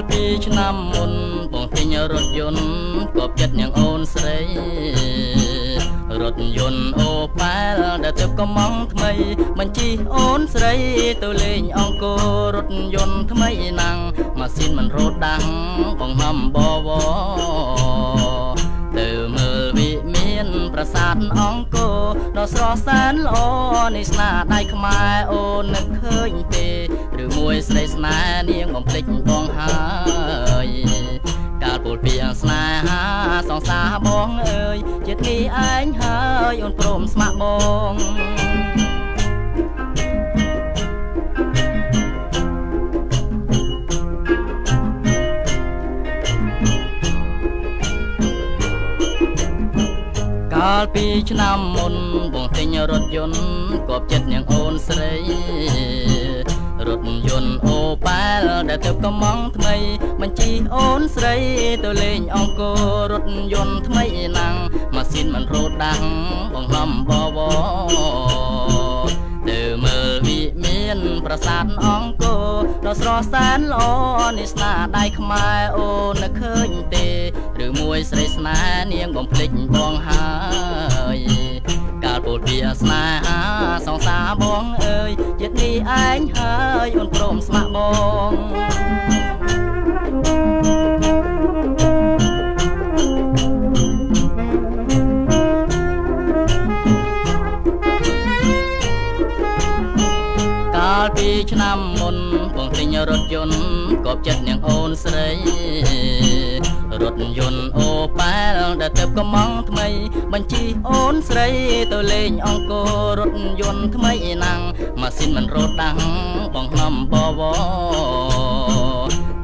ពីឆ្នាំមុនបងទិញរថយន្តក៏ចិត្តយ៉ាងអូនស្រីរថយន្តអូប៉ែលដែលទៅកំងថ្មីបញ្ជីអូនស្រីទៅលេងអង្គររថយន្តថ្មីណាំងម៉ាស៊ីនមិនរត់ដាំងបង្ហំបវទៅមើលវិមានប្រាសាទអង្គរដ៏ស្រស់សែនល្អនេះស្នាដៃខ្មែរអូននឹកឃើញទេឬមួយស្រីស្នេហ៍នាងបំភ្លេចបងហើយកាលពលពីស្នេហាសងសាបងអើយជាតិនេះឯងហើយអូនព្រមស្ម័គ្របងកាលពីឆ្នាំមុនបងទិញរថយន្តក៏ចិត្តនាងអូនស្រីរថយន្តអូប៉ែលដែលទៅកំងថ្មីបញ្ជីអូនស្រីទៅលេងអង្គររថយន្តថ្មីណាំងម៉ាស៊ីនមិនរត់ដាំងបង្ហំបវទៅមើលវិមានប្រាសាទអង្គរដ៏ស្រស់សែនល្អនេះស្នាដៃខ្មែរអូននឹកឃើញទេឬមួយស្រីស្នេហ៍នាងបំភ្លេចបងហើយកាលពលពីស្នេហាសងសាបងអើយជាតិនេះឯងហើយអូនព្រមស្ម័គ្របងកាលពីឆ្នាំមុនបងទិញរថយន្តក៏ចិត្តនាងអូនស្រីរថយន្តអូប៉ែលដែលទៅកំងថ្មីបញ្ជីអូនស្រីទៅលេងអង្គររថយន្តថ្មីណាំងម៉ាស៊ីនមិនរត់ដាំងបង្ហំបវ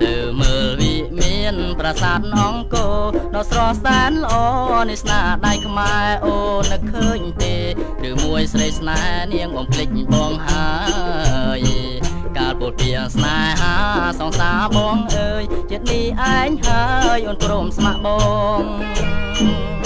ទៅមើលវិមានប្រាសាទអង្គរដ៏ស្រស់សែនល្អនេះស្នាដៃខ្មែរអូននឹកឃើញទេឬមួយស្រីស្នេហ៍នាងបំភ្លេចបងហើយកាលពលពីស្នេហាសងសាបងអើយជាតិនេះឯងហើយអូនព្រមស្ម័គ្របង